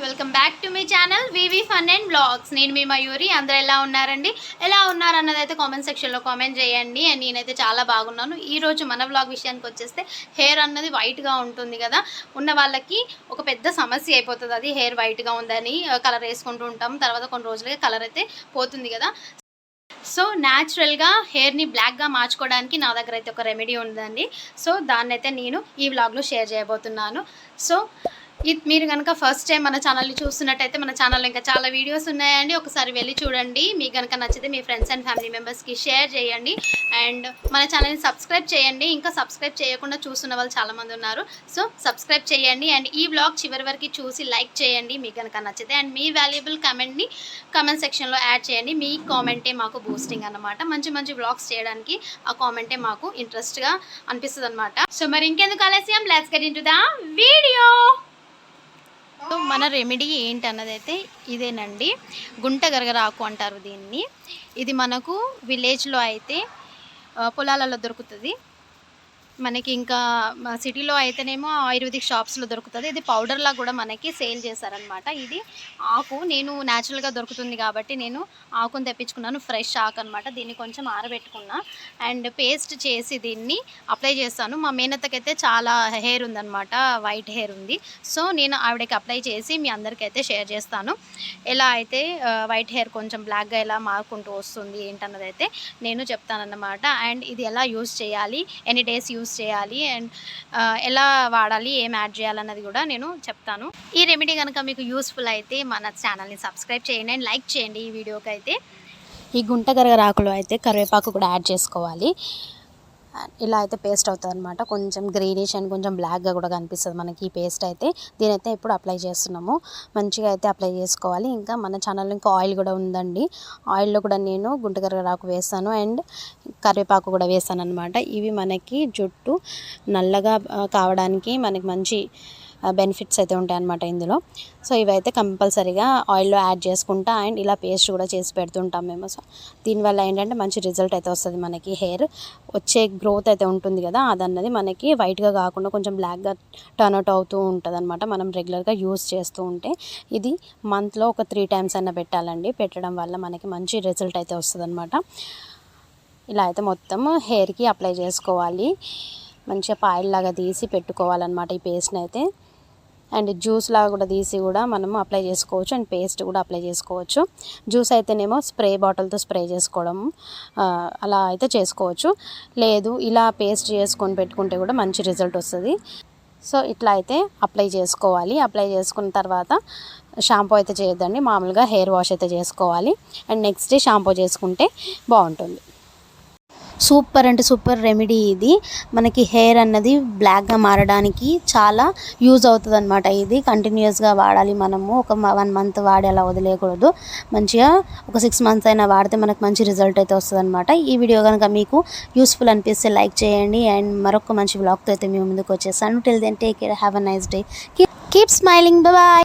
Welcome back to my channel VV fun and blogs. నేను మీ మయూరి. అందరూ ఎలా ఉన్నారండి? ఎలా ఉన్నారు అన్నది అయితే కామెంట్ సెక్షన్లో కామెంట్ చేయండి. అండ్ నేనైతే చాలా బాగున్నాను. ఈరోజు మన బ్లాగ్ విషయానికి వచ్చేస్తే హెయిర్ అన్నది వైట్గా ఉంటుంది కదా, ఉన్న వాళ్ళకి ఒక పెద్ద సమస్య అయిపోతుంది. అది హెయిర్ వైట్గా ఉందని కలర్ వేసుకుంటూ ఉంటాం, తర్వాత కొన్ని రోజులకి కలర్ అయితే పోతుంది కదా. సో న్యాచురల్గా హెయిర్ని బ్లాక్గా మార్చుకోవడానికి నా దగ్గర అయితే ఒక రెమెడీ ఉందండి. సో దాన్ని అయితే నేను ఈ వ్లాగ్లో షేర్ చేయబోతున్నాను. సో మీరు కనుక ఫస్ట్ టైం మన ఛానల్ని చూస్తున్నట్టయితే మన ఛానల్లో ఇంకా చాలా వీడియోస్ ఉన్నాయండి, ఒకసారి వెళ్ళి చూడండి. మీకు కనుక నచ్చితే మీ ఫ్రెండ్స్ అండ్ ఫ్యామిలీ మెంబర్స్కి షేర్ చేయండి. అండ్ మన ఛానల్ని సబ్స్క్రైబ్ చేయండి. ఇంకా సబ్స్క్రైబ్ చేయకుండా చూస్తున్న వాళ్ళు చాలామంది ఉన్నారు. సో సబ్స్క్రైబ్ చేయండి అండ్ ఈ వ్లాగ్ చివరి వరకు చూసి లైక్ చేయండి మీకు కనుక నచ్చితే. అండ్ మీ వాల్యుబుల్ కమెంట్ని కమెంట్ సెక్షన్లో యాడ్ చేయండి. మీ కామెంటే మాకు బూస్టింగ్ అన్నమాట. మంచి మంచి వ్లాగ్స్ చేయడానికి ఆ కామెంటే మాకు ఇంట్రెస్ట్గా అనిపిస్తుంది అనమాట. సో మరి ఇంకెందుకు ఆలస్యం, let's get into the video. So మన రెమెడీ ఏంటి అన్నది అయితే ఇదేనండి, గుంట గరగరాకు అంటారు దీన్ని. ఇది మనకు విలేజ్లో అయితే పొలాలలో దొరుకుతుంది. మనకి ఇంకా సిటీలో అయితేనేమో ఆయుర్వేదిక్ షాప్స్లో దొరుకుతుంది. ఇది పౌడర్లా కూడా మనకి సేల్ చేశారనమాట. ఇది ఆకు నేను న్యాచురల్గా దొరుకుతుంది కాబట్టి నేను ఆకుని తెప్పించుకున్నాను, ఫ్రెష్ ఆకు అనమాట. దీన్ని కొంచెం ఆరబెట్టుకున్నా అండ్ పేస్ట్ చేసి దీన్ని అప్లై చేస్తాను. మా మేనత్తకైతే చాలా హెయిర్ ఉందన్నమాట, వైట్ హెయిర్ ఉంది. సో నేను ఆవిడకి అప్లై చేసి మీ అందరికైతే షేర్ చేస్తాను. ఎలా అయితే వైట్ హెయిర్ కొంచెం బ్లాక్గా ఎలా మారుకుంటూ వస్తుంది ఏంటన్నది అయితే నేను చెప్తానన్నమాట. అండ్ ఇది ఎలా యూజ్ చేయాలి, ఎనీ డేస్ యూజ్ చేయాలి అండ్ ఎలా వాడాలి, ఏం యాడ్ చేయాలన్నది కూడా నేను చెప్తాను. ఈ రెమెడీ కనుక మీకు యూస్ఫుల్ అయితే మన ఛానల్ని సబ్స్క్రైబ్ చేయండి అండ్ లైక్ చేయండి. ఈ వీడియోకి అయితే ఈ గుంట గరగరాకులో అయితే కరివేపాకు కూడా యాడ్ చేసుకోవాలి. ఇలా అయితే పేస్ట్ అవుతుంది అనమాట. కొంచెం గ్రీనిష్ అండ్ కొంచెం బ్లాక్గా కూడా కనిపిస్తుంది మనకి ఈ పేస్ట్ అయితే. దీనైతే ఇప్పుడు అప్లై చేస్తున్నాము, మంచిగా అయితే అప్లై చేసుకోవాలి. ఇంకా మన ఛానల్లో ఇంకా ఆయిల్ కూడా ఉందండి, ఆయిల్లో కూడా నేను గుంట గరగరాకు వేస్తాను అండ్ కరివేపాకు కూడా వేస్తాను అనమాట. ఇవి మనకి జుట్టు నల్లగా కావడానికి మనకి మంచి బెనిఫిట్స్ అయితే ఉంటాయి అన్నమాట ఇందులో. సో ఇవైతే కంపల్సరీగా ఆయిల్లో యాడ్ చేసుకుంటా అండ్ ఇలా పేస్ట్ కూడా చేసి పెడుతుంటాం మేము. సో దీనివల్ల ఏంటంటే మంచి రిజల్ట్ అయితే వస్తుంది మనకి. హెయిర్ వచ్చే గ్రోత్ అయితే ఉంటుంది కదా, అదన్నది మనకి వైట్గా కాకుండా కొంచెం బ్లాక్గా టర్న్ అవుట్ అవుతూ ఉంటుంది అనమాట మనం రెగ్యులర్గా యూస్ చేస్తూ ఉంటే. ఇది మంత్లో ఒక 3 times అయినా పెట్టాలండి. పెట్టడం వల్ల మనకి మంచి రిజల్ట్ అయితే వస్తుంది అనమాట. ఇలా అయితే మొత్తం హెయిర్కి అప్లై చేసుకోవాలి, మంచిగా పాయిల్ లాగా తీసి పెట్టుకోవాలన్నమాట ఈ పేస్ట్ని అయితే. అండ్ జ్యూస్ లాగా కూడా తీసి కూడా మనము అప్లై చేసుకోవచ్చు అండ్ పేస్ట్ కూడా అప్లై చేసుకోవచ్చు. జ్యూస్ అయితేనేమో స్ప్రే బాటిల్తో స్ప్రే చేసుకోవడం అలా అయితే చేసుకోవచ్చు. లేదు ఇలా పేస్ట్ చేసుకొని పెట్టుకుంటే కూడా మంచి రిజల్ట్ వస్తుంది. సో ఇట్లా అయితే అప్లై చేసుకోవాలి. అప్లై చేసుకున్న తర్వాత షాంపూ అయితే చేయొద్దండి, మామూలుగా హెయిర్ వాష్ అయితే చేసుకోవాలి. అండ్ నెక్స్ట్ డే షాంపూ చేసుకుంటే బాగుంటుంది. సూపర్ అంటే సూపర్ రెమెడీ ఇది. మనకి హెయిర్ అన్నది బ్లాక్గా మారడానికి చాలా యూజ్ అవుతుంది అనమాట. ఇది కంటిన్యూస్గా వాడాలి మనము. ఒక 1 month వాడి అలా వదిలేయకూడదు. మంచిగా ఒక 6 months అయినా వాడితే మనకు మంచి రిజల్ట్ అయితే వస్తుంది అనమాట. ఈ వీడియో కనుక మీకు యూస్ఫుల్ అనిపిస్తే లైక్ చేయండి అండ్ మరొక మంచి వ్లాగ్తో అయితే మేము ముందుకు వచ్చేసాను. Till then take care, have a nice day, keep smiling, bye.